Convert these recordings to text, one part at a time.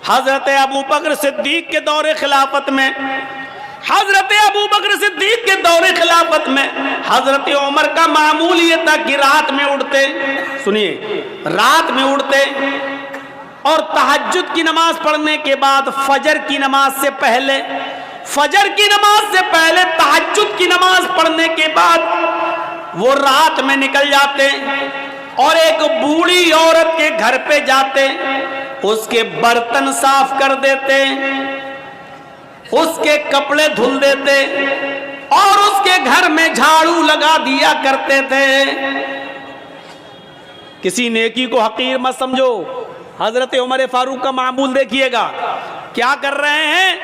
حضرت ابو بکر صدیق کے دور خلافت میں حضرت عمر کا معمول یہ تھا کہ رات میں اٹھتے اور تہجد کی نماز پڑھنے کے بعد فجر کی نماز سے پہلے تہجد کی نماز پڑھنے کے بعد وہ رات میں نکل جاتے اور ایک بوڑھی عورت کے گھر پہ جاتے، اس کے برتن صاف کر دیتے، اس کے کپڑے دھل دیتے اور اس کے گھر میں جھاڑو لگا دیا کرتے تھے۔ کسی نیکی کو حقیر مت سمجھو۔ حضرت عمر فاروق کا معمول دیکھیے گا، کیا کر رہے ہیں؟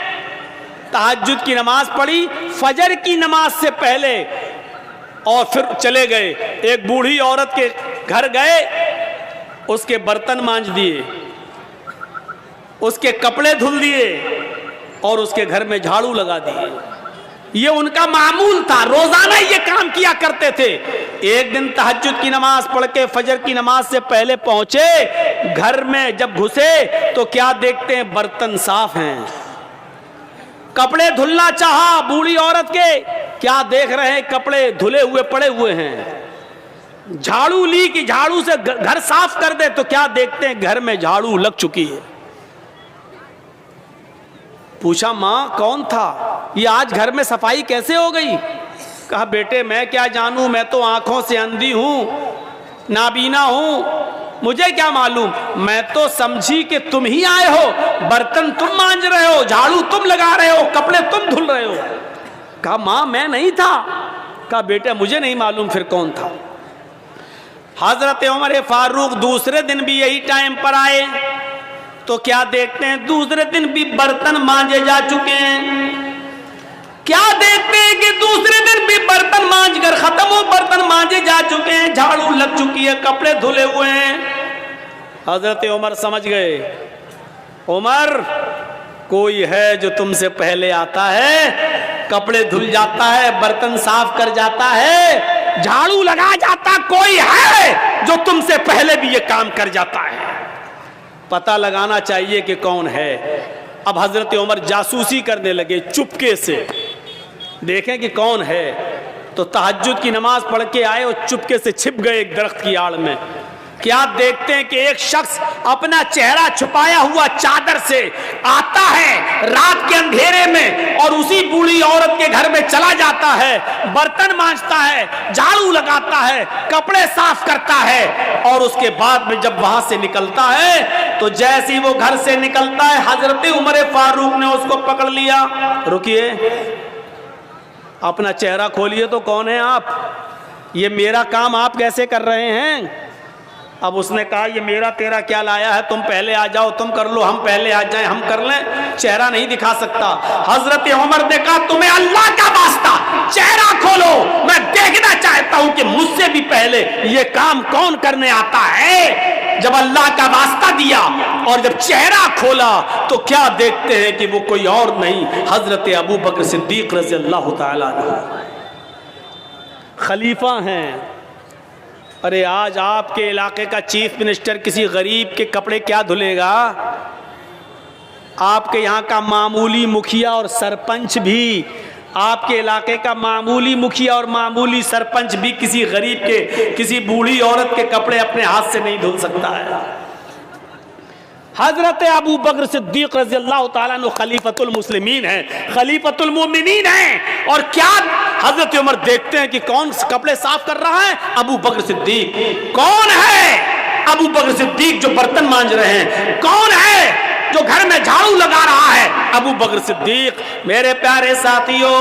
تہجد کی نماز پڑھی فجر کی نماز سے پہلے اور پھر چلے گئے، ایک بوڑھی عورت کے گھر گئے، اس کے برتن مانج دیے، اس کے کپڑے دھل دیے اور اس کے گھر میں جھاڑو لگا دیے۔ یہ ان کا معمول تھا، روزانہ یہ کام کیا کرتے تھے۔ ایک دن تہجد کی نماز پڑھ کے فجر کی نماز سے پہلے پہنچے، گھر میں جب گھسے تو کیا دیکھتے ہیں؟ برتن صاف ہیں۔ کپڑے دھلنا چاہا بوڑھی عورت کے، کیا دیکھ رہے ہیں؟ کپڑے دھلے ہوئے پڑے ہوئے ہیں۔ جھاڑو لی کہ جھاڑو سے گھر صاف کر دے تو کیا دیکھتے ہیں؟ گھر میں جھاڑو لگ چکی ہے۔ پوچھا ماں کون تھا؟ یہ آج گھر میں صفائی کیسے ہو گئی؟ کہا بیٹے میں کیا جانوں، میں تو آنکھوں سے اندھی ہوں، نابینا ہوں، مجھے کیا معلوم، میں تو سمجھی کہ تم ہی آئے ہو، برتن تم مانج رہے ہو، جھاڑو تم لگا رہے ہو، کپڑے تم دھل رہے ہو۔ کہا ماں میں نہیں تھا۔ کہا بیٹا مجھے نہیں معلوم پھر کون تھا۔ حضرت عمر فاروق دوسرے دن بھی یہی ٹائم پر آئے تو کیا دیکھتے ہیں؟ دوسرے دن بھی برتن مانجے جا چکے ہیں۔ کیا دیکھتے ہیں کہ دوسرے دن بھی برتن مانج کر ختم ہو، برتن مانجے جا چکے ہیں، جھاڑو لگ چکی ہے، کپڑے دھلے ہوئے ہیں۔ حضرت عمر سمجھ گئے، عمر کوئی ہے جو تم سے پہلے آتا ہے، کپڑے دھل جاتا ہے، برتن صاف کر جاتا ہے، جھاڑو لگا جاتا، کوئی ہے جو تم سے پہلے بھی یہ کام کر جاتا ہے۔ پتہ لگانا چاہیے کہ کون ہے۔ اب حضرت عمر جاسوسی کرنے لگے، چپکے سے دیکھیں کہ کون ہے۔ تو تہجد کی نماز پڑھ کے آئے اور چپکے سے چھپ گئے ایک درخت کی آڑ میں۔ کیا دیکھتے ہیں کہ ایک شخص اپنا چہرہ چھپایا ہوا چادر سے آتا ہے رات کے اندھیرے میں اور اسی بوڑھی عورت کے گھر میں چلا جاتا ہے، برتن مانجتا ہے، جھاڑو لگاتا ہے، کپڑے صاف کرتا ہے، اور اس کے بعد میں جب وہاں سے نکلتا ہے تو جیسے وہ گھر سے نکلتا ہے حضرت عمر فاروق نے اس کو پکڑ لیا۔ رکیے، اپنا چہرہ کھولیے تو کون ہے آپ؟ یہ میرا کام آپ کیسے کر رہے ہیں؟ اب اس نے کہا یہ میرا تیرا کیا لایا ہے، تم پہلے آ جاؤ، تم کر لو، ہم پہلے آ جائیں، ہم کر لیں، چہرہ نہیں دکھا سکتا۔ حضرت عمر نے کہا تمہیں اللہ کا واسطہ چہرہ کھولو، میں دیکھنا چاہتا ہوں کہ مجھ سے بھی پہلے یہ کام کون کرنے آتا ہے۔ جب اللہ کا واسطہ دیا اور جب چہرہ کھولا تو کیا دیکھتے ہیں کہ وہ کوئی اور نہیں، حضرت ابو بکر صدیق رضی اللہ تعالیٰ عنہ خلیفہ ہیں۔ ارے آج آپ کے علاقے کا چیف منسٹر کسی غریب کے کپڑے کیا دھلے گا؟ آپ کے یہاں کا معمولی مکھیا اور سرپنچ بھی، آپ کے علاقے کا معمولی مکھیا اور معمولی سرپنچ بھی کسی غریب کے، کسی بوڑھی عورت کے کپڑے اپنے ہاتھ سے نہیں دھل سکتا ہے۔ حضرت ابو بکر صدیق رضی اللہ تعالیٰ عنہ خلیفۃ المسلمین ہیں، خلیفۃ المومنین ہیں، اور کیا حضرت عمر دیکھتے ہیں کہ کون کپڑے صاف کر رہا ہے؟ ابو بکر صدیق۔ کون ہے ابو بکر صدیق جو برتن مانج رہے ہیں؟ کون ہے جو گھر میں جھاڑو لگا رہا ہے؟ ابو بکر صدیق۔ میرے پیارے ساتھیوں،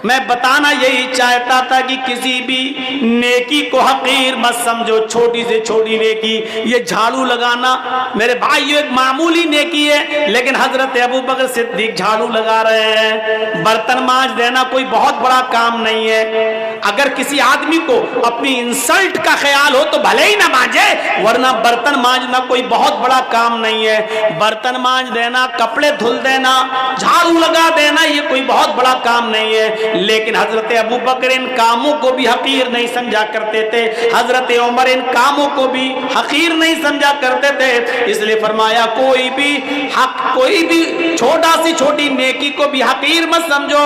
میں بتانا یہی چاہتا تھا کہ کسی بھی نیکی کو حقیر مت سمجھو، چھوٹی سے چھوٹی نیکی، یہ جھاڑو لگانا میرے بھائیو ایک معمولی نیکی ہے، لیکن حضرت ابو بکر صدیق جھاڑو لگا رہے ہیں، برتن مانج دینا کوئی بہت بڑا کام نہیں ہے۔ اگر کسی آدمی کو اپنی انسلٹ کا خیال ہو تو بھلے ہی نہ مانجے، ورنہ برتن مانجنا کوئی بہت بڑا کام نہیں ہے. برتن مانج دینا، کپڑے دھل دینا، جھاڑو لگا دینا، یہ کوئی بہت بڑا کام نہیں ہے. لیکن حضرت ابو بکر ان کاموں کو بھی حقیر نہیں سمجھا کرتے تھے. حضرت عمر ان کاموں کو بھی حقیر نہیں سمجھا کرتے تھے. اس لیے فرمایا کوئی بھی چھوٹا سی چھوٹی نیکی کو بھی حقیر مت سمجھو.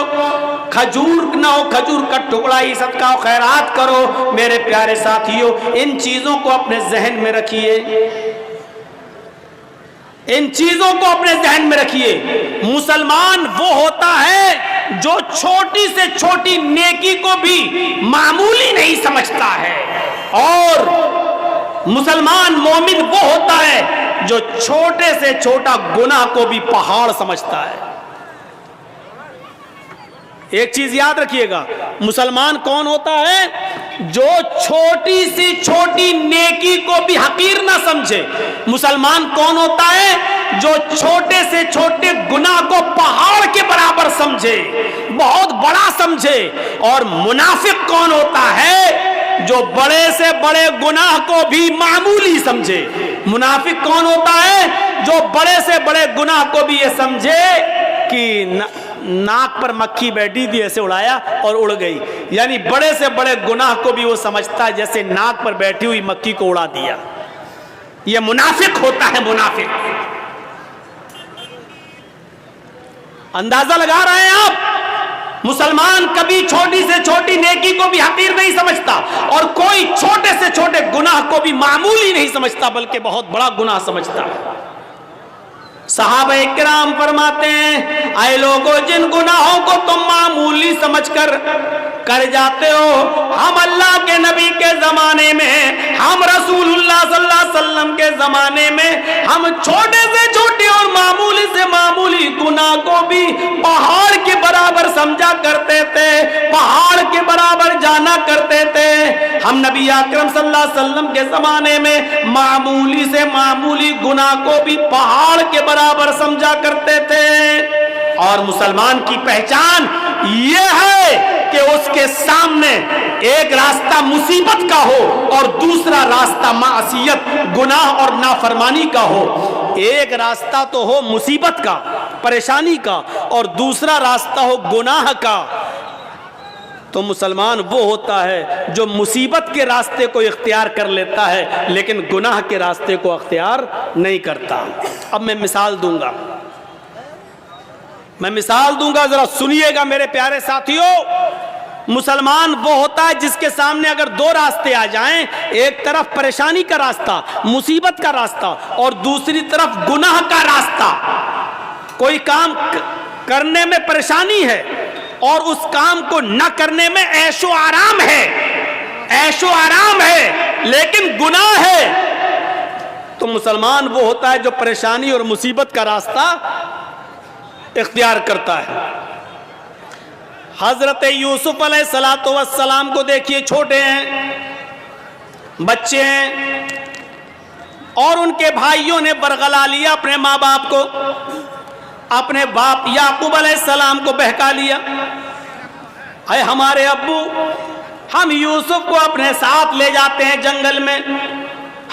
کھجور نہ ہو، کھجور کا ٹکڑا ہی صدقہ و خیرات کرو. میرے پیارے ساتھیوں، ان چیزوں کو اپنے ذہن میں رکھیے، ان چیزوں کو اپنے ذہن میں رکھیے. مسلمان وہ ہوتا ہے جو چھوٹی سے چھوٹی نیکی کو بھی معمولی نہیں سمجھتا ہے، اور مسلمان مومن وہ ہوتا ہے جو چھوٹے سے چھوٹا گناہ کو بھی پہاڑ سمجھتا ہے. ایک چیز یاد رکھیے گا، مسلمان کون ہوتا ہے؟ جو چھوٹی سی چھوٹی نیکی کو بھی حقیر نہ سمجھے. مسلمان کون ہوتا ہے؟ جو چھوٹے سے چھوٹے گناہ کو پہاڑ کے برابر سمجھے، بہت بڑا سمجھے. اور منافق کون ہوتا ہے؟ جو بڑے سے بڑے گناہ کو بھی معمولی سمجھے. منافق کون ہوتا ہے؟ جو بڑے سے بڑے گناہ کو بھی یہ سمجھے کہ ناک پر مکھی بیٹھی تھی، ایسے اڑایا اور اڑ گئی. یعنی بڑے سے بڑے گناہ کو بھی وہ سمجھتا ہے جیسے ناک پر بیٹھی ہوئی مکھی کو اڑا دیا. یہ منافق ہوتا ہے. منافق اندازہ لگا رہے ہیں آپ؟ مسلمان کبھی چھوٹی سے چھوٹی نیکی کو بھی حقیر نہیں سمجھتا، اور کوئی چھوٹے سے چھوٹے گناہ کو بھی معمولی نہیں سمجھتا بلکہ بہت بڑا گناہ سمجھتا ہے. صحابہ کرام فرماتے ہیں، اے لوگوں جن گناہوں کو تم معمولی سمجھ کر جاتے ہو، ہم اللہ کے نبی کے زمانے میں، ہم رسول اللہ صلی اللہ علیہ وسلم کے زمانے میں، ہم چھوٹے سے چھوٹے اور معمولی سے معمولی گناہ کو بھی پہاڑ کے برابر سمجھا کرتے تھے، پہاڑ کے برابر جانا کرتے تھے. ہم نبی اکرم صلی اللہ علیہ وسلم کے زمانے میں معمولی سے معمولی گناہ کو بھی پہاڑ کے برابر سمجھا کرتے تھے. اور مسلمان کی پہچان یہ ہے کہ اس کے سامنے ایک راستہ مصیبت کا ہو اور دوسرا راستہ معصیت، گناہ اور نافرمانی کا ہو. ایک راستہ تو ہو مصیبت کا، پریشانی کا، اور دوسرا راستہ ہو گناہ کا. تو مسلمان وہ ہوتا ہے جو مصیبت کے راستے کو اختیار کر لیتا ہے لیکن گناہ کے راستے کو اختیار نہیں کرتا. اب میں مثال دوں گا، ذرا سنیے گا میرے پیارے ساتھیوں. مسلمان وہ ہوتا ہے جس کے سامنے اگر دو راستے آ جائیں، ایک طرف پریشانی کا راستہ، مصیبت کا راستہ، اور دوسری طرف گناہ کا راستہ. کوئی کام کرنے میں پریشانی ہے اور اس کام کو نہ کرنے میں عیش و آرام ہے لیکن گناہ ہے، تو مسلمان وہ ہوتا ہے جو پریشانی اور مصیبت کا راستہ اختیار کرتا ہے. حضرت یوسف علیہ السلام کو دیکھیے، چھوٹے ہیں، بچے ہیں، اور ان کے بھائیوں نے برگلا لیا اپنے ماں باپ کو، اپنے باپ یعقوب علیہ السلام کو بہکا لیا. اے ہمارے ابو، ہم یوسف کو اپنے ساتھ لے جاتے ہیں جنگل میں،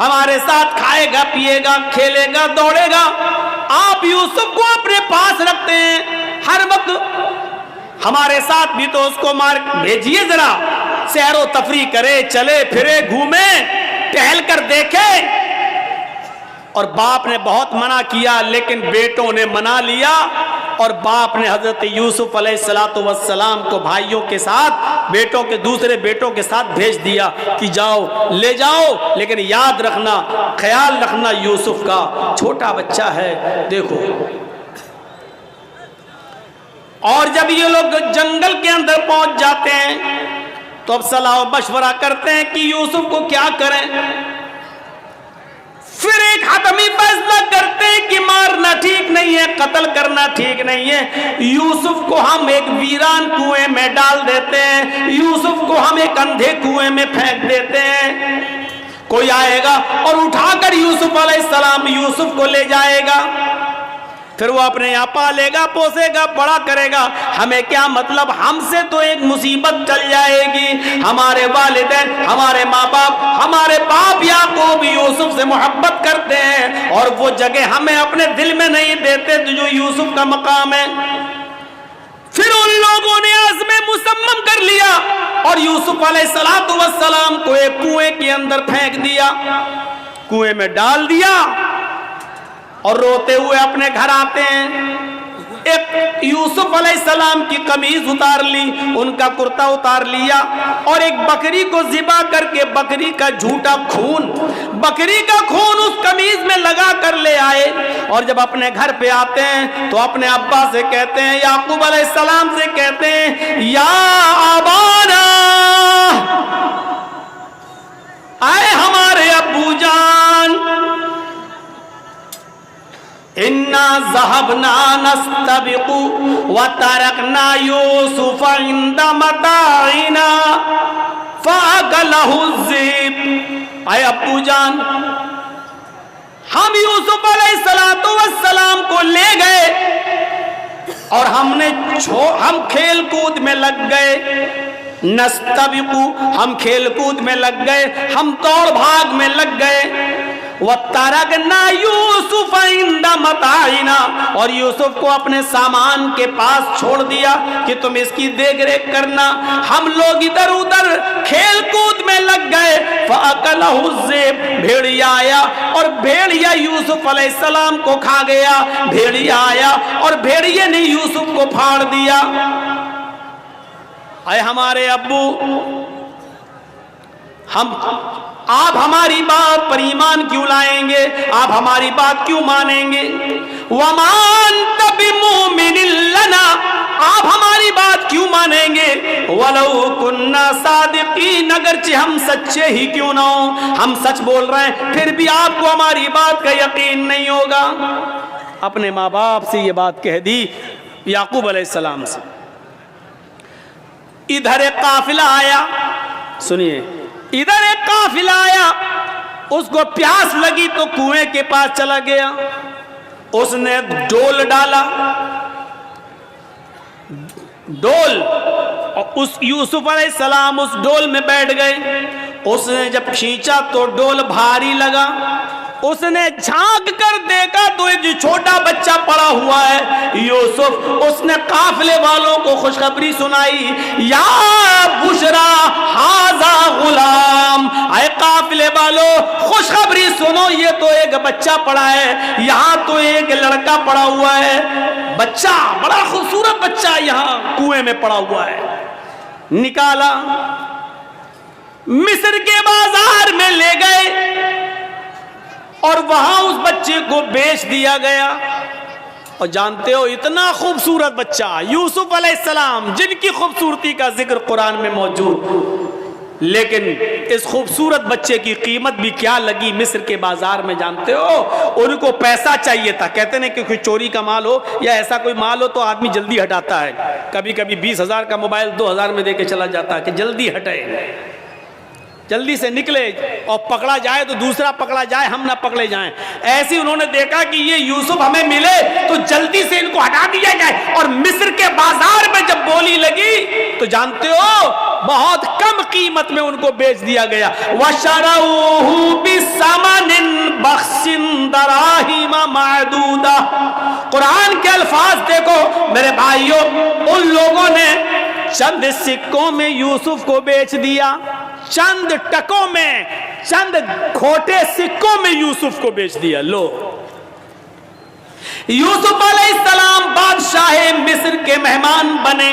ہمارے ساتھ کھائے گا، پیے گا، کھیلے گا، دوڑے گا. آپ یوسف کو اپنے پاس رکھتے ہیں ہر وقت، ہمارے ساتھ بھی تو اس کو مار بھیجیے، ذرا سیر و تفریح کرے، چلے پھرے، گھومے، ٹہل کر دیکھے. اور باپ نے بہت منع کیا لیکن بیٹوں نے منا لیا، اور باپ نے حضرت یوسف علیہ السلام کو بھائیوں کے ساتھ، بیٹوں کے دوسرے بیٹوں کے ساتھ بھیج دیا کہ جاؤ، لے جاؤ، لیکن یاد رکھنا، خیال رکھنا یوسف کا، چھوٹا بچہ ہے. دیکھو، اور جب یہ لوگ جنگل کے اندر پہنچ جاتے ہیں تو اب صلاح و مشورہ کرتے ہیں کہ یوسف کو کیا کریں. پھر ایک حتمی فیصلہ کرتے ہیں کہ مارنا ٹھیک نہیں ہے، قتل کرنا ٹھیک نہیں ہے. یوسف کو ہم ایک ویران کنویں میں ڈال دیتے ہیں، یوسف کو ہم ایک اندھے کنویں میں پھینک دیتے ہیں. کوئی آئے گا اور اٹھا کر یوسف علیہ السلام یوسف کو لے جائے گا. پھر وہ اپنے یہاں پالے گا, پوسے گا, بڑا کرے گا. ہمیں کیا مطلب, ہم سے تو ایک مصیبت چل جائے گی. ہمارے والدین, ہمارے ماں باپ, ہمارے باپ یعقوب یوسف سے محبت کرتے ہیں اور وہ جگہ ہمیں اپنے دل میں نہیں دیتے جو یوسف کا مقام ہے. پھر ان لوگوں نے عزم مصمم کر لیا اور یوسف علیہ السلام کو ایک کنویں کے اندر پھینک دیا, کنویں میں ڈال دیا اور روتے ہوئے اپنے گھر آتے ہیں. ایک یوسف علیہ السلام کی قمیض اتار لی, ان کا کرتا اتار لیا اور ایک بکری کو ذبح کر کے بکری کا جھوٹا خون, بکری کا خون اس قمیض میں لگا کر لے آئے. اور جب اپنے گھر پہ آتے ہیں تو اپنے ابا سے کہتے ہیں, یعقوب علیہ السلام سے کہتے ہیں, یا ابانا, آئے ہمارے ابو جان, انا ذهبنا نستبق وتركنا يوسف عند متاعنا فاكله الذئب. اے ابو جان, ہم یوسف علیہ السلام کو لے گئے اور ہم کھیل کود میں لگ گئے. نستبق, ہم کھیل کود میں لگ گئے, ہم دوڑ بھاگ میں لگ گئے. وَتَرَكْنَا يُوسُفَ عِنْدَ مَتَاعِنَا, اور یوسف کو اپنے سامان کے پاس چھوڑ دیا کہ تم اس کی دیکھ ریکھ کرنا. ہم لوگ ادھر ادھر کھیل کود میں لگ گئے. فَأَكَلَهُ الذِّئْبُ, بھیڑیا آیا اور بھیڑیا یوسف علیہ السلام کو کھا گیا. بھیڑیا آیا اور بھیڑیے نے یوسف کو پھاڑ دیا. اے ہمارے ابو, آپ ہماری بات پر ایمان کیوں لائیں گے, آپ ہماری بات کیوں مانیں گے؟ وَمَا أَنْتَ بِمُؤْمِنٍ لَنَا, آپ ہماری بات کیوں مانیں گے؟ وَلَوْ كُنَّا صَادِقِينَ, اگرچہ ہم سچے ہی کیوں نہ ہوں, ہم سچ بول رہے ہیں پھر بھی آپ کو ہماری بات کا یقین نہیں ہوگا. اپنے ماں باپ سے یہ بات کہہ دی یعقوب علیہ السلام سے. ادھر ایک قافلہ آیا, سنیے, ادھر ایک قافلہ آیا, اس کو پیاس لگی تو کنویں کے پاس چلا گیا. اس نے ڈول ڈالا, ڈول, اور اس یوسف علیہ السلام اس ڈول میں بیٹھ گئے. اس نے جب کھینچا تو ڈول بھاری لگا. اس نے جھانک کر دیکھا تو ایک چھوٹا بچہ پڑا ہوا ہے یوسف. اس نے قافلے والوں کو خوشخبری سنائی, یا بشرا ھذا غلام, اے قافلے والوں خوشخبری سنو, یہ تو ایک بچہ پڑا ہے, یہاں تو ایک لڑکا پڑا ہوا ہے. بچہ, بڑا خوبصورت بچہ یہاں کنویں میں پڑا ہوا ہے. نکالا, مصر کے بازار میں لے گئے اور وہاں اس بچے کو بیچ دیا گیا. اور جانتے ہو, اتنا خوبصورت بچہ یوسف علیہ السلام, جن کی خوبصورتی کا ذکر قرآن میں موجود, لیکن اس خوبصورت بچے کی قیمت بھی کیا لگی مصر کے بازار میں. جانتے ہو, ان کو پیسہ چاہیے تھا. کہتے ہیں کہ کوئی چوری کا مال ہو یا ایسا کوئی مال ہو تو آدمی جلدی ہٹاتا ہے. کبھی کبھی 20,000 کا موبائل 2,000 میں دے کے چلا جاتا ہے کہ جلدی ہٹے, جلدی سے نکلے, اور پکڑا جائے تو دوسرا پکڑا جائے, ہم نہ پکڑے جائیں. ایسی انہوں نے دیکھا کہ یہ یوسف ہمیں ملے تو جلدی سے ان کو ہٹا دیا جائے. اور مصر کے بازار میں جب بولی لگی تو جانتے ہو بہت کم قیمت میں ان کو بیچ دیا گیا. وَشَرَوْهُ بِثَمَنٍ بَخْسٍ دَرَاهِمَ مَعْدُودَةٍ. قرآن کے الفاظ دیکھو میرے بھائیوں, ان لوگوں نے چند سکوں میں یوسف کو بیچ دیا, چند ٹکوں میں, چند کھوٹے سکوں میں یوسف کو بیچ دیا. لو, یوسف علیہ السلام بادشاہ مصر کے مہمان بنے.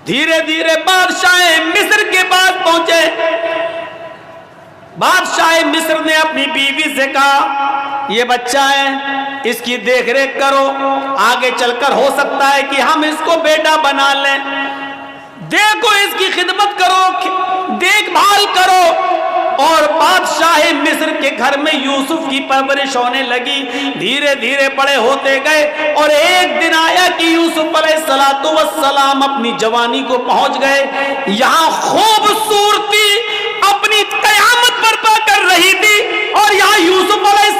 دھیرے دھیرے بادشاہ مصر کے پاس پہنچے. بادشاہ مصر نے اپنی بیوی سے کہا, یہ بچہ ہے, اس کی دیکھ ریکھ کرو, آگے چل کر ہو سکتا ہے کہ ہم اس کو بیٹا بنا لیں. دیکھو, اس کی خدمت کرو, دیکھ بھال کرو. اور بادشاہ مصر کے گھر میں یوسف کی پرورش ہونے لگی. دھیرے دھیرے بڑے ہوتے گئے اور ایک دن آیا کہ یوسف علیہ السلام اپنی جوانی کو پہنچ گئے. یہاں خوبصورتی اپنی قیامت برپا کر رہی تھی اور یہاں یوسف علیہ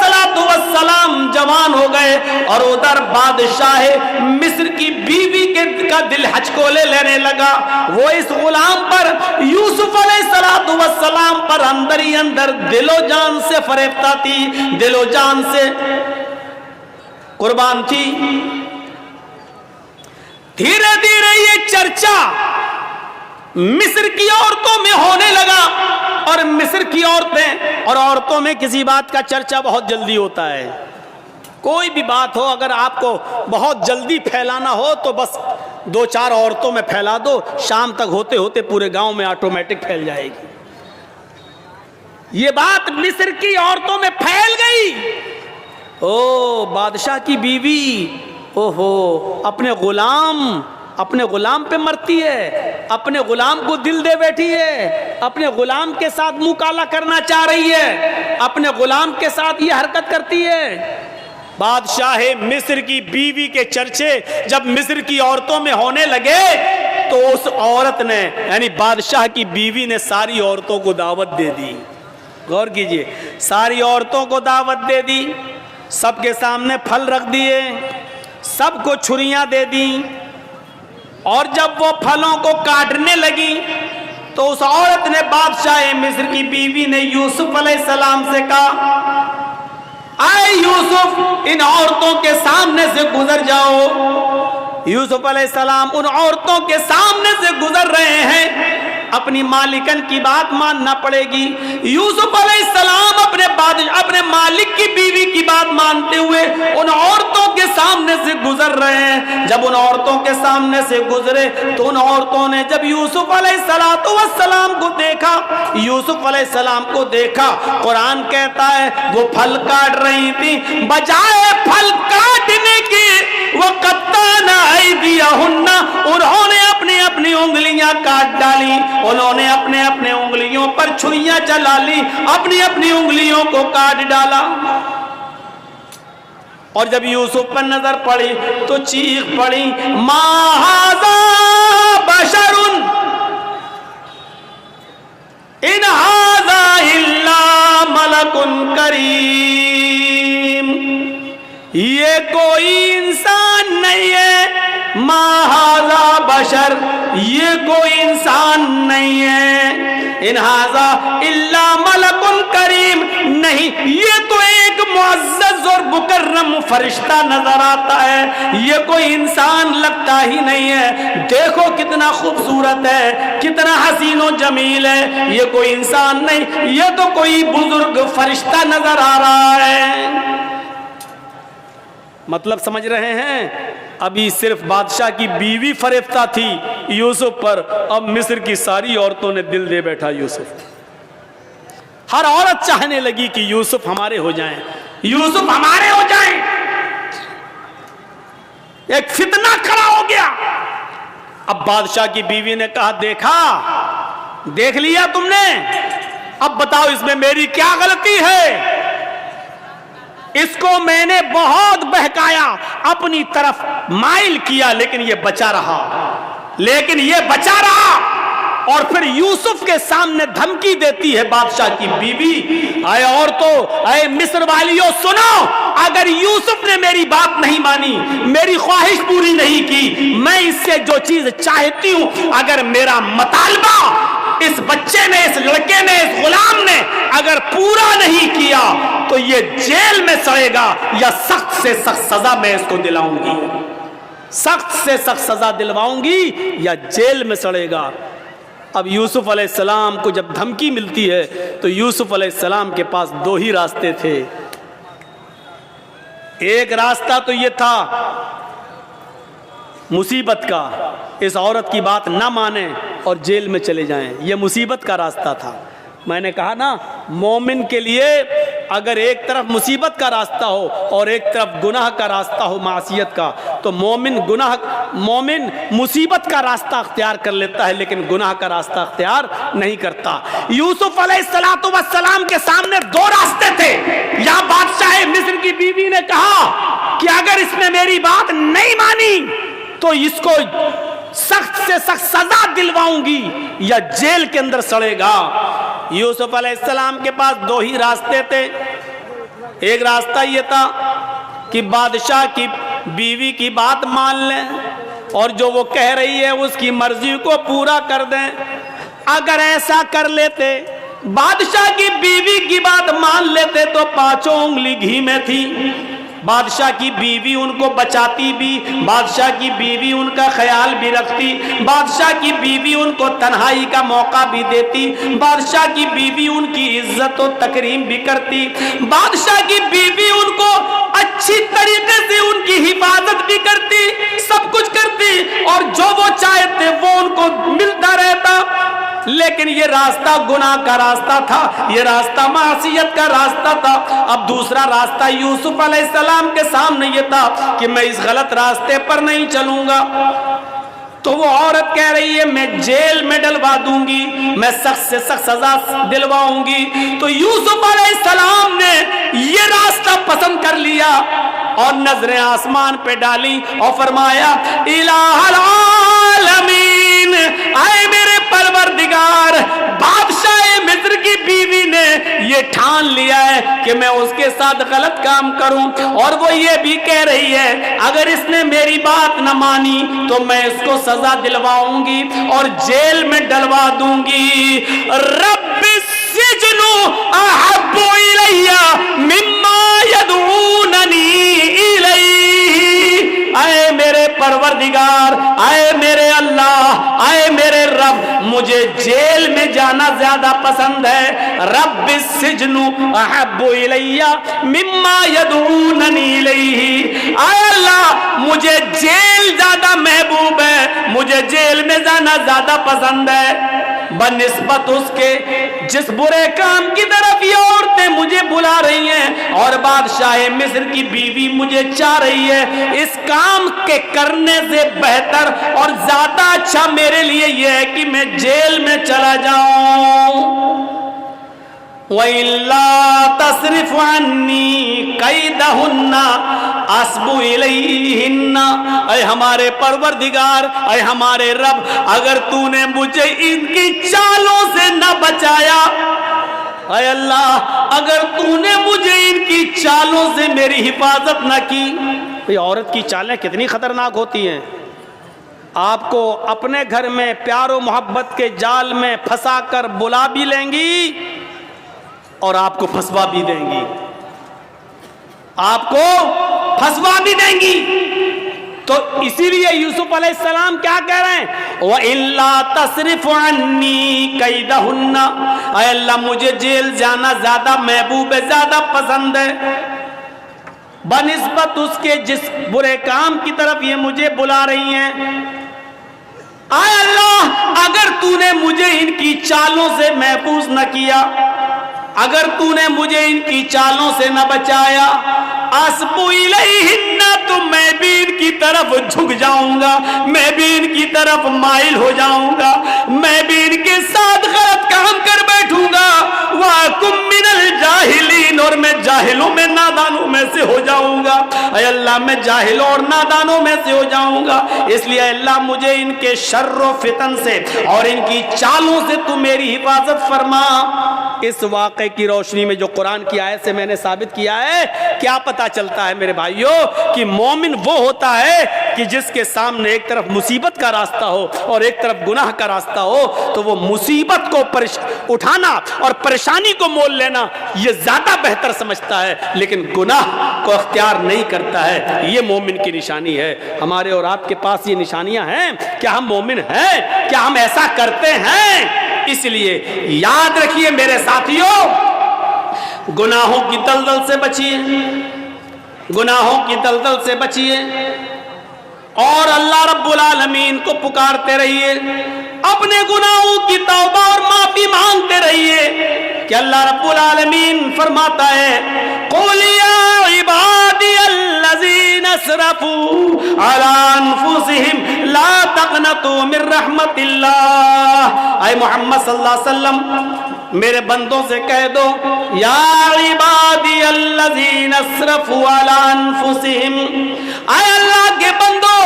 السلام روان ہو گئے، اور ادھر بادشاہ مصر کی بیوی کا دل ہچکولے لینے لگا۔ وہ اس غلام پر، یوسف علیہ السلام پر اندر ہی اندر دل و جان سے فریفتہ تھی، دل و جان سے قربان تھی۔ دھیرے دھیرے یہ چرچا مصر کی عورتوں میں ہونے لگا، اور مصر کی عورتیں، اور عورتوں میں کسی بات کا چرچا بہت جلدی ہوتا ہے۔ کوئی بھی بات ہو، اگر آپ کو بہت جلدی پھیلانا ہو تو بس 2-4 عورتوں میں پھیلا دو، شام تک ہوتے ہوتے پورے گاؤں میں آٹومیٹک پھیل جائے گی۔ یہ بات مصر کی عورتوں میں پھیل گئی۔ او بادشاہ کی بیوی، اوہو اپنے غلام پہ مرتی ہے، اپنے غلام کو دل دے بیٹھی ہے، اپنے غلام کے ساتھ منہ کالا کرنا چاہ رہی ہے، اپنے غلام کے ساتھ یہ حرکت کرتی ہے۔ بادشاہ مصر کی بیوی کے چرچے جب مصر کی عورتوں میں ہونے لگے تو اس عورت نے، یعنی بادشاہ کی بیوی نے ساری عورتوں کو دعوت دے دی۔ غور کیجئے، ساری عورتوں کو دعوت دے دی، سب کے سامنے پھل رکھ دیے، سب کو چھریاں دے دیں، اور جب وہ پھلوں کو کاٹنے لگی تو اس عورت نے، بادشاہ مصر کی بیوی نے یوسف علیہ السلام سے کہا، اے یوسف ان عورتوں کے سامنے سے گزر جاؤ۔ یوسف علیہ السلام ان عورتوں کے سامنے سے گزر رہے ہیں، اپنی مالکن کی بات ماننا پڑے گی۔ یوسف علیہ السلام اپنے مالک کی بیوی کی بات مانتے ہوئے ان عورتوں کے سامنے سے گزر رہے ہیں۔ جب ان عورتوں کے سامنے سے گزرے تو ان عورتوں نے جب یوسف علیہ السلام کو دیکھا، یوسف علیہ السلام کو دیکھا، قرآن کہتا ہے وہ پھل کاٹ رہی تھی، بجائے پھل کاٹنے کی وَقَطَّعْنَ أَيْدِيَهُنَّ، انہوں نے اپنی انگلیاں کاٹ ڈالی، انہوں نے اپنے انگلیوں پر چھریاں چلا لی، اپنی انگلیوں کو کاٹ ڈالا۔ اور جب یوسف پر نظر پڑی تو چیخ پڑی، مَا هَذَا بَشَرٌ إِنْ هَذَا إِلَّا مَلَكٌ كَرِيمٌ، یہ کوئی انسان نہیں ہے، ما ھذا بشر، یہ کوئی انسان نہیں ہے، ان ھذا الا ملک کریم، نہیں یہ تو ایک معزز اور مکرم فرشتہ نظر آتا ہے، یہ کوئی انسان لگتا ہی نہیں ہے، دیکھو کتنا خوبصورت ہے، کتنا حسین و جمیل ہے، یہ کوئی انسان نہیں، یہ تو کوئی بزرگ فرشتہ نظر آ رہا ہے۔ مطلب سمجھ رہے ہیں؟ ابھی صرف بادشاہ کی بیوی فریفتہ تھی یوسف پر، اب مصر کی ساری عورتوں نے دل دے بیٹھا یوسف۔ ہر عورت چاہنے لگی کہ یوسف ہمارے ہو جائیں، یوسف ہمارے ہو جائیں۔ ایک فتنہ کھڑا ہو گیا۔ اب بادشاہ کی بیوی نے کہا، دیکھ لیا تم نے، اب بتاؤ اس میں میری کیا غلطی ہے؟ اس کو میں نے بہت بہکایا، اپنی طرف مائل کیا، لیکن یہ بچا رہا، اور پھر یوسف کے سامنے دھمکی دیتی ہے بادشاہ کی بیوی، اے عورتوں، اے مصر والیوں سنو، اگر یوسف نے میری بات نہیں مانی، میری خواہش پوری نہیں کی، میں اس سے جو چیز چاہتی ہوں، اگر میرا مطالبہ اس بچے نے، اس لڑکے نے، اس غلام نے اگر پورا نہیں کیا تو یہ جیل میں سڑے گا، یا سخت سے سخت سزا میں اس کو دلاؤں گی، سخت سے سخت سزا دلواؤں گی یا جیل میں سڑے گا۔ اب یوسف علیہ السلام کو جب دھمکی ملتی ہے تو یوسف علیہ السلام کے پاس دو ہی راستے تھے۔ ایک راستہ تو یہ تھا مصیبت کا، اس عورت کی بات نہ مانیں اور جیل میں چلے جائیں، یہ مصیبت کا راستہ تھا۔ میں نے کہا نا، مومن کے لیے اگر ایک طرف مصیبت کا راستہ ہو اور ایک طرف گناہ کا راستہ ہو، معصیت کا، تو مومن مصیبت کا راستہ اختیار کر لیتا ہے لیکن گناہ کا راستہ اختیار نہیں کرتا۔ یوسف علیہ السلام کے سامنے دو راستے تھے۔ یہاں بادشاہ مصر کی بیوی نے کہا کہ اگر اس نے میری بات نہیں مانی تو اس کو سخت سے سخت سزا دلواؤں گی یا جیل کے اندر سڑے گا۔ یوسف علیہ السلام کے پاس دو ہی راستے تھے۔ ایک راستہ یہ تھا کہ بادشاہ کی بیوی کی بات مان لیں اور جو وہ کہہ رہی ہے اس کی مرضی کو پورا کر دیں. اگر ایسا کر لیتے، بادشاہ کی بیوی کی بات مان لیتے تو پانچوں انگلی گھی میں تھی. بادشاہ کی بیوی ان کو بچاتی بھی، بادشاہ کی بیوی ان کا خیال بھی رکھتی، بادشاہ کی بیوی ان کو تنہائی کا موقع بھی دیتی، بادشاہ کی بیوی ان کی عزت و تکریم بھی کرتی، بادشاہ کی بیوی ان کو اچھی طریقے سے ان کی حفاظت بھی کرتی، سب کچھ کرتی، اور جو وہ چاہتے وہ ان کو ملتا رہتا. لیکن یہ راستہ گناہ کا راستہ تھا، یہ راستہ معصیت کا راستہ تھا. اب دوسرا راستہ یوسف علیہ السلام کے سامنے یہ تھا کہ میں اس غلط راستے پر نہیں چلوں گا. تو وہ عورت کہہ رہی ہے میں جیل میں ڈلوا دوں گی، میں سخت سے سخت سزا دلواؤں گی. تو یوسف علیہ السلام نے یہ راستہ پسند کر لیا اور نظریں آسمان پہ ڈالی اور فرمایا الہ العالمین، اے میرے پروردگار، بادشاہ مصر کی بیوی نے یہ ٹھان لیا ہے کہ میں اس کے ساتھ غلط کام کروں، اور وہ یہ بھی کہہ رہی ہے اگر اس نے میری بات نہ مانی تو میں اس کو سزا دلواؤں گی اور جیل میں ڈلوا دوں گی. رب السجن احب الی مما یدعوننی الیہ، اے میرے پروردگار، اے میرے اللہ، اے میرے رب، مجھے جیل میں جانا زیادہ پسند ہے. رب السجن احب الی مما یدعوننی الیہ، اے اللہ مجھے جیل زیادہ محبوب ہے، مجھے جیل میں جانا زیادہ پسند ہے بنسبت اس کے جس برے کام کی طرف یہ عورتیں مجھے بلا رہی ہیں اور بادشاہ مصر کی بیوی مجھے چاہ رہی ہے. اس کام کے کرنے سے بہتر اور زیادہ اچھا میرے لیے یہ ہے کہ میں جیل میں چلا جاؤں. وَإِلَّا تَصْرِفْ عَنِّي كَيْدَهُنَّ أَصْبُ إِلَيْهِنَّ، اے ہمارے پروردگار، اے ہمارے رب، اگر تو نے مجھے ان کی چالوں سے نہ بچایا، اے اللہ اگر تو نے مجھے ان کی چالوں سے میری حفاظت نہ کی. یہ عورت کی چالیں کتنی خطرناک ہوتی ہیں. آپ کو اپنے گھر میں پیار و محبت کے جال میں پھنسا کر بلا بھی لیں گی اور آپ کو پھنسوا بھی دیں گی، آپ کو پھنسوا بھی دیں گی. تو اسی لیے یوسف علیہ السلام کیا کہہ رہے ہیں وَإِلَّا تَصْرِفْ عَنِّي كَيْدَهُنَّ، اے اللہ مجھے جیل جانا زیادہ محبوب ہے، زیادہ پسند ہے بنسبت اس کے جس برے کام کی طرف یہ مجھے بلا رہی ہیں. اے اللہ اگر تو نے مجھے ان کی چالوں سے محفوظ نہ کیا، اگر تو نے مجھے ان کی چالوں سے نہ بچایا، اسبو الیہن، تو میں بھی ان کی طرف جھک جاؤں گا، میں بھی ان کی طرف مائل ہو جاؤں گا، میں بھی ان کے ساتھ غلط کام کر بیٹھوں گا. وَأَكُن مِّنَ الْجَاهِلِينَ، اور میں جاہلوں میں نادانوں میں سے ہو جاؤں گا. اے اللہ میں جاہلوں اور نادانوں میں سے ہو جاؤں گا. اس لیے اللہ مجھے ان کے شر و فتن سے اور ان کی چالوں سے تو میری حفاظت فرما. اس واقعے کی روشنی میں جو قرآن کی آیت سے میں نے ثابت کیا ہے، کیا پتہ چلتا ہے میرے بھائیوں کہ مومن وہ ہوتا ہے کہ جس کے سامنے ایک طرف مصیبت کا راستہ ہو اور ایک طرف گناہ کا راستہ ہو تو وہ مصیبت کو اٹھانا اور پریشانی کو مول لینا یہ زیادہ بہتر سمجھتا ہے، لیکن گناہ کو اختیار نہیں کرتا ہے. یہ مومن کی نشانی ہے. ہمارے اور آپ کے پاس یہ نشانیاں ہیں. کیا ہم مومن ہیں؟ کیا ہم ایسا کرتے ہیں؟ اس لیے یاد رکھیے میرے ساتھیوں، گناہوں کی دلدل سے بچیے، گناہوں کی دلدل سے بچیے اور اللہ رب العالمین کو پکارتے رہیے، اپنے گناہوں کی توبہ اور معافی مانگتے رہیے کہ اللہ رب العالمین فرماتا ہے قُلْ يَا عِبَادِيَ الَّذِينَ اسْرَفُوا عَلَىٰ أَنفُسِهِمْ لَا تَقْنَطُوا مِن رَحْمَةِ اللَّهِ. اے محمد صلی اللہ علیہ وسلم میرے بندوں سے کہہ دو یا عبادی الذین اسرفوا علی انفسہم، اے اللہ کے بندو،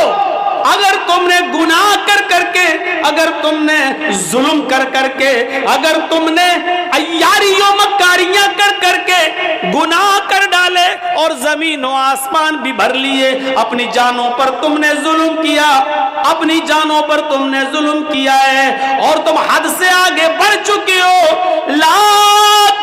اگر تم نے گناہ کر کر کے، اگر تم نے ظلم کر کر کے، اگر تم نے عیاریوں مکاریاں کر کر کے گناہ کر ڈالے اور زمین و آسمان بھی بھر لیے، اپنی جانوں پر تم نے ظلم کیا، اپنی جانوں پر تم نے ظلم کیا ہے اور تم حد سے آگے بڑھ چکے ہو، لا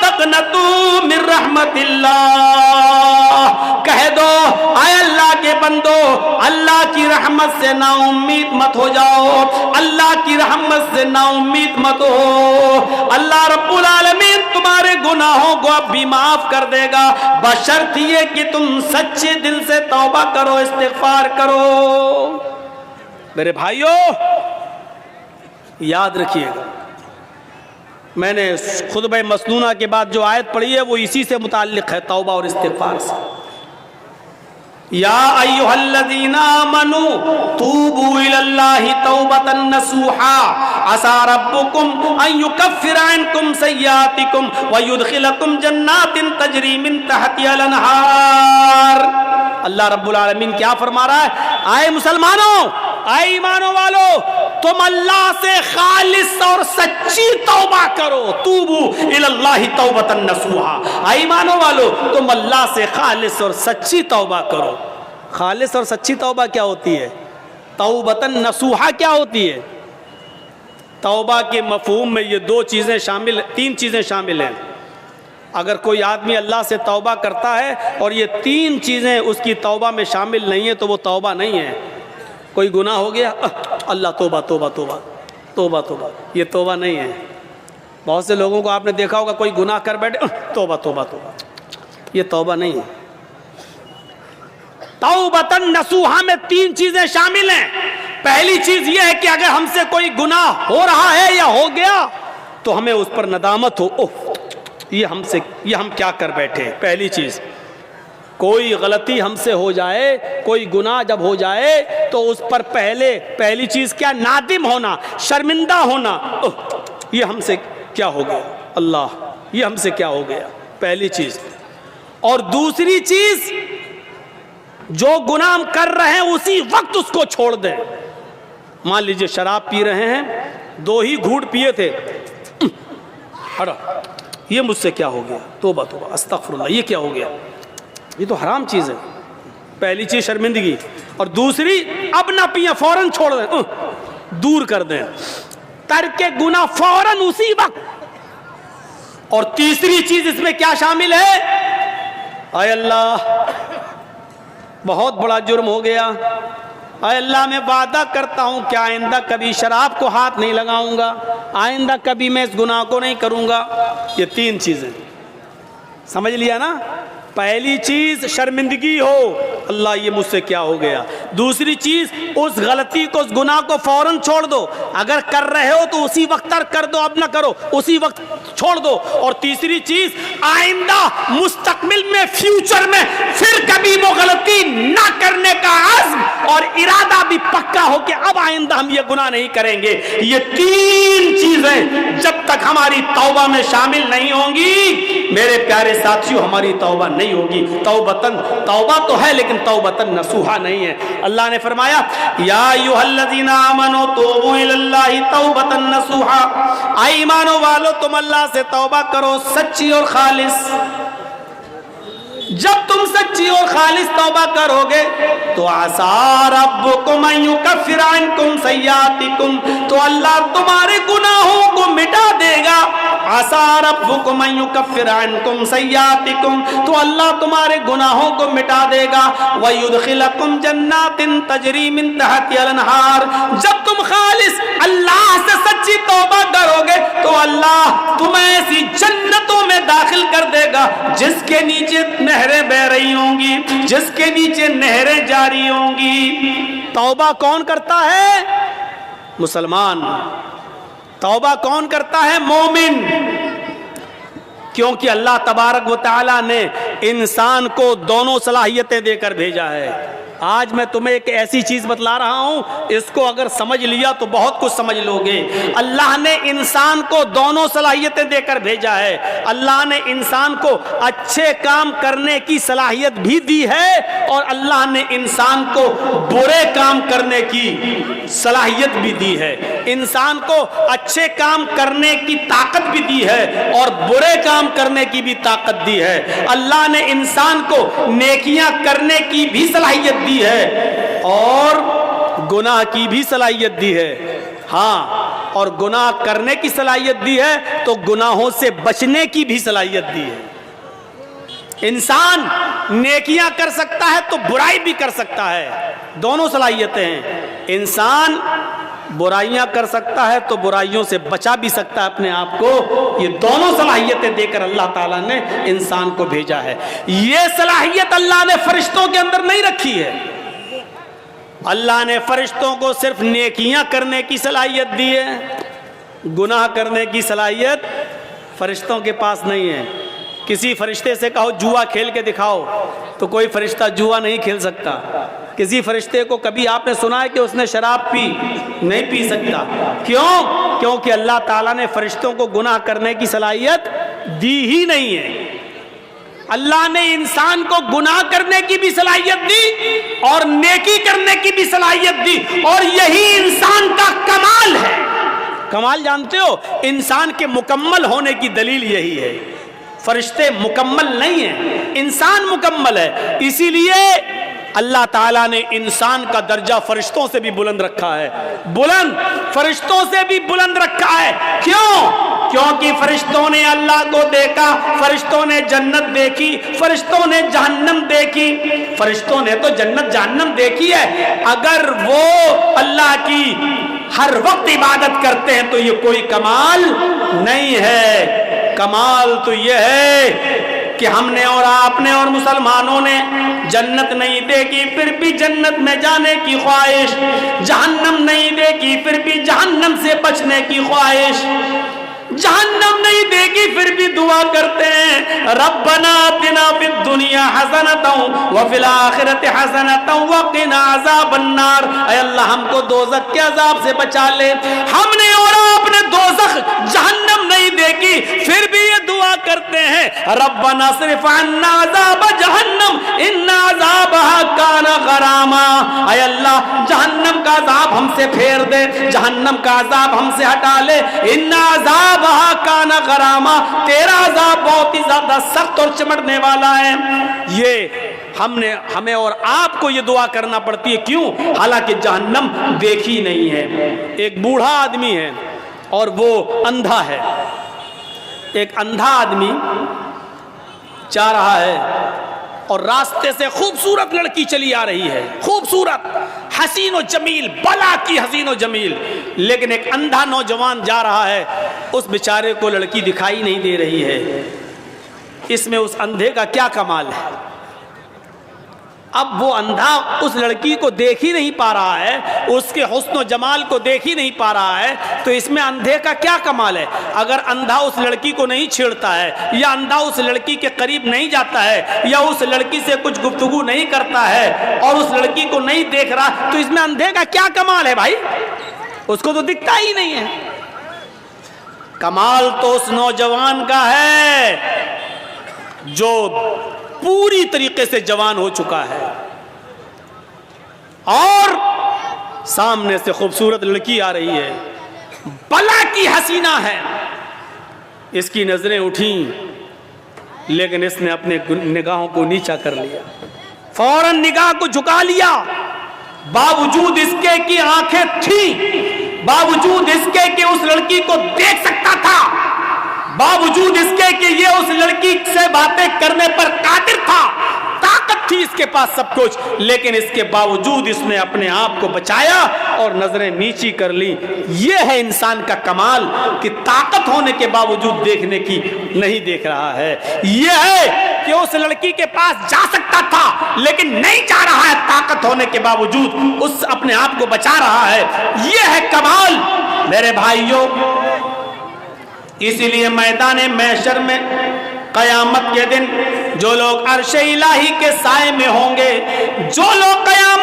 تقنطوا من رحمت اللہ، کہہ دو اے اللہ کے بندو، اللہ کی رحمت سے نا امید مت ہو جاؤ، اللہ کی رحمت سے نا امید مت ہو، اللہ رب العالمین تمہارے گناہوں کو اب بھی معاف کر دے گا، بشرط یہ کہ تم سچے دل سے توبہ کرو، استغفار کرو۔ میرے بھائیوں یاد رکھیے گا، میں نے خطبہ مسنونہ کے بعد جو آیت پڑھی ہے وہ اسی سے متعلق ہے، توبہ اور استغفار سے۔ یا ایھا الذین آمنوا توبوا الی اللہ توبۃ نصوحا عسى ربکم ان یکفر عنکم سیئاتکم ویدخلکم جنات تجری من تحتها الانہار۔ اللہ رب العالمین کیا فرما رہا ہے؟ آئے مسلمانوں، آئے ایمانوں والو، تم اللہ سے خالص اور سچی توبہ کرو، توبو الی اللہ توبۃ نصوحا۔ آئے ایمانوں والو، تم اللہ سے خالص اور سچی توبہ کرو۔ خالص اور سچی توبہ کیا ہوتی ہے؟ توبۃ نصوحا کیا ہوتی ہے؟ توبہ کے مفہوم میں یہ تین چیزیں شامل ہیں۔ اگر کوئی آدمی اللہ سے توبہ کرتا ہے اور یہ تین چیزیں اس کی توبہ میں شامل نہیں ہیں تو وہ توبہ نہیں ہے۔ کوئی گناہ ہو گیا، اللہ توبہ توبہ توبہ توبہ توبہ، یہ توبہ نہیں ہے۔ بہت سے لوگوں کو آپ نے دیکھا ہوگا، کوئی گناہ کر بیٹھے، توبہ توبہ توبہ، یہ توبہ نہیں ہے۔ توبۃ نصوحا میں تین چیزیں شامل ہیں۔ پہلی چیز یہ ہے کہ اگر ہم سے کوئی گناہ ہو رہا ہے یا ہو گیا تو ہمیں اس پر ندامت ہو، یہ ہم کیا کر بیٹھے۔ پہلی چیز، کوئی غلطی ہم سے ہو جائے، کوئی گناہ جب ہو جائے تو اس پر پہلی چیز کیا؟ نادم ہونا، شرمندہ ہونا، یہ ہم سے کیا ہو گیا، اللہ یہ ہم سے کیا ہو گیا، پہلی چیز۔ اور دوسری چیز، جو گناہ ہم کر رہے ہیں اسی وقت اس کو چھوڑ دیں۔ مان لیجئے شراب پی رہے ہیں، 2 ہی گھونٹ پیے تھے، یہ مجھ سے کیا ہو گیا، توبہ توبہ استغفر اللہ، یہ کیا ہو گیا، یہ تو حرام چیز ہے۔ پہلی چیز شرمندگی، اور دوسری اب نہ پیئیں، فوراً چھوڑ دیں، دور کر دیں، ترک گناہ فوراً اسی وقت۔ اور تیسری چیز اس میں کیا شامل ہے؟ اے اللہ بہت بڑا جرم ہو گیا، اے اللہ میں وعدہ کرتا ہوں کہ آئندہ کبھی شراب کو ہاتھ نہیں لگاؤں گا، آئندہ کبھی میں اس گناہ کو نہیں کروں گا۔ یہ 3 چیزیں سمجھ لیا نا؟ پہلی چیز شرمندگی ہو، اللہ یہ مجھ سے کیا ہو گیا۔ دوسری چیز، اس غلطی کو، اس گناہ کو فوراً چھوڑ دو، اگر کر رہے ہو تو اسی وقت ترک کر دو، اب نہ کرو، اسی وقت چھوڑ دو۔ اور تیسری چیز، آئندہ مستقبل میں، فیوچر میں پھر کبھی وہ غلطی نہ کرنے کا عزم اور ارادہ بھی پکا ہو کہ اب آئندہ ہم یہ گناہ نہیں کریں گے۔ یہ 3 چیزیں جب تک ہماری توبہ میں شامل نہیں ہوں گی میرے پیارے ساتھیوں، ہماری توبہ نہیں ہوگی۔ توبہ تو ہے لیکن توبۃ نصوحا نہیں ہے۔ اللہ نے فرمایا یا ایھا الذین آمنوا توبوا الی اللہ توبۃ نصوحا، اے ایمانوں والو تم اللہ سے توبہ کرو سچی اور خالص۔ جب تم سچی اور خالص توبہ کرو گے تو عسیٰ ربکم ان یکفر عنکم سیئاتکم، تو اللہ تمہارے گناہوں کو مٹا دے گا۔ عسیٰ ربکم ان یکفر عنکم سیئاتکم، تو اللہ تمہارے گناہوں کو مٹا دے گا۔ ویدخلکم جنات تجری من تحتها الانہار، جب تم خالص اللہ سے سچی توبہ کرو گے تو اللہ تمہیں ایسی جنتوں میں داخل کر دے گا جس کے نیچے نہریں بہ رہی ہوں گی، جس کے نیچے نہریں جاری ہوں گی۔ توبہ کون کرتا ہے؟ مسلمان۔ توبہ کون کرتا ہے؟ مومن۔ کیونکہ اللہ تبارک و تعالی نے انسان کو دونوں صلاحیتیں دے کر بھیجا ہے۔ آج میں تمہیں ایک ایسی چیز بتلا رہا ہوں، اس کو اگر سمجھ لیا تو بہت کچھ سمجھ لو گے۔ اللہ نے انسان کو دونوں صلاحیتیں دے کر بھیجا ہے۔ اللہ نے انسان کو اچھے کام کرنے کی صلاحیت بھی دی ہے، اور اللہ نے انسان کو برے کام کرنے کی صلاحیت بھی دی ہے۔ انسان کو اچھے کام کرنے کی طاقت بھی دی ہے اور برے کام کرنے کی بھی طاقت دی ہے۔ اللہ نے انسان کو نیکیاں کرنے کی بھی صلاحیت دی ہے اور گناہ کی بھی صلاحیت دی ہے۔ ہاں، اور گناہ کرنے کی صلاحیت دی ہے تو گناہوں سے بچنے کی بھی صلاحیت دی ہے۔ انسان نیکیاں کر سکتا ہے تو برائی بھی کر سکتا ہے، دونوں صلاحیتیں ہیں۔ انسان برائیاں کر سکتا ہے تو برائیوں سے بچا بھی سکتا ہے اپنے آپ کو۔ یہ دونوں صلاحیتیں دے کر اللہ تعالیٰ نے انسان کو بھیجا ہے۔ یہ صلاحیت اللہ نے فرشتوں کے اندر نہیں رکھی ہے۔ اللہ نے فرشتوں کو صرف نیکیاں کرنے کی صلاحیت دی ہے، گناہ کرنے کی صلاحیت فرشتوں کے پاس نہیں ہے۔ کسی فرشتے سے کہو جوا کھیل کے دکھاؤ تو کوئی فرشتہ جوا نہیں کھیل سکتا۔ کسی فرشتے کو کبھی آپ نے سنا ہے کہ اس نے شراب پی؟ نہیں پی سکتا۔ کیوں؟ کیونکہ اللہ تعالیٰ نے فرشتوں کو گناہ کرنے کی صلاحیت دی ہی نہیں ہے۔ اللہ نے انسان کو گناہ کرنے کی بھی صلاحیت دی اور نیکی کرنے کی بھی صلاحیت دی، اور یہی انسان کا کمال ہے۔ کمال جانتے ہو؟ انسان کے مکمل ہونے کی دلیل یہی ہے۔ فرشتے مکمل نہیں ہیں، انسان مکمل ہے۔ اسی لیے اللہ تعالیٰ نے انسان کا درجہ فرشتوں سے بھی بلند رکھا ہے، بلند فرشتوں سے بھی بلند رکھا ہے۔ کیوں؟ کیونکہ فرشتوں نے اللہ کو دیکھا، فرشتوں نے جنت دیکھی، فرشتوں نے جہنم دیکھی۔ فرشتوں نے تو جنت جہنم دیکھی ہے۔ اگر وہ اللہ کی ہر وقت عبادت کرتے ہیں تو یہ کوئی کمال نہیں ہے۔ کمال تو یہ ہے کہ ہم نے اور آپ نے اور مسلمانوں نے جنت نہیں دیکھی پھر بھی جنت میں جانے کی خواہش، جہنم نہیں دیکھی پھر بھی جہنم سے بچنے کی خواہش، جہنم نہیں دیکھی پھر بھی دعا کرتے ہیں ربنا آتنا فی الدنیا حسنۃ وفی الآخرۃ حسنۃ وقنا عذاب النار۔ اے اللہ ہم کو دوزخ کے عذاب سے بچا لے۔ ہم نے اور آپ نے دوزخ جہنم نہیں دیکھی پھر بھی یہ دعا کرتے ہیں ربنا اصرف عنا عذاب جہنم ان عذابها کان غراما۔ اے اللہ جہنم کا عذاب ہم سے پھیر دے، جہنم کا عذاب ہم سے ہٹا لے۔ ان عذاب کانا غراما، تیرا عذاب بہت ہی زیادہ سخت اور چمٹنے والا ہے۔ یہ ہمیں اور آپ کو یہ دعا کرنا پڑتی ہے۔ کیوں؟ حالانکہ جہنم دیکھی نہیں ہے۔ ایک بوڑھا آدمی ہے اور وہ اندھا ہے۔ ایک اندھا آدمی جا رہا ہے اور راستے سے خوبصورت لڑکی چلی آ رہی ہے، خوبصورت حسین و جمیل، بلا کی حسین و جمیل، لیکن ایک اندھا نوجوان جا رہا ہے، اس بیچارے کو لڑکی دکھائی نہیں دے رہی ہے۔ اس میں اس اندھے کا کیا کمال ہے؟ اب وہ اندھا اس لڑکی کو دیکھ ہی نہیں پا رہا ہے، اس کے حسن و جمال کو دیکھ ہی نہیں پا رہا ہے، تو اس میں اندھے کا کیا کمال ہے؟ اگر اندھا اس لڑکی کو نہیں چھیڑتا ہے، یا اندھا اس لڑکی کے قریب نہیں جاتا ہے، یا اس لڑکی سے کچھ گفتگو نہیں کرتا ہے اور اس لڑکی کو نہیں دیکھ رہا، تو اس میں اندھے کا کیا کمال ہے بھائی؟ اس کو تو دکھتا ہی نہیں ہے۔ کمال تو اس نوجوان کا ہے جو پوری طریقے سے جوان ہو چکا ہے اور سامنے سے خوبصورت لڑکی آ رہی ہے، بلا کی حسینہ ہے، اس کی نظریں اٹھیں لیکن اس نے اپنے نگاہوں کو نیچا کر لیا، فوراً نگاہ کو جھکا لیا، باوجود اس کے کہ آنکھیں تھیں، باوجود اس کے کہ اس لڑکی کو دیکھ سکتا تھا، باوجود اس کے کہ یہ اس لڑکی سے باتیں کرنے پر قادر تھا، طاقت تھی اس کے پاس سب کچھ، لیکن اس کے باوجود اس نے اپنے آپ کو بچایا اور نظریں نیچی کر لی۔ یہ ہے انسان کا کمال کہ طاقت ہونے کے باوجود دیکھنے کی نہیں دیکھ رہا ہے۔ یہ ہے کہ اس لڑکی کے پاس جا سکتا تھا لیکن نہیں جا رہا ہے، طاقت ہونے کے باوجود اس اپنے آپ کو بچا رہا ہے۔ یہ ہے کمال میرے بھائیوں۔ اسی لیے میدان محشر میں قیامت کے دن جو لوگ عرش الہی کے سائے میں ہوں گے، جو لوگ قیامت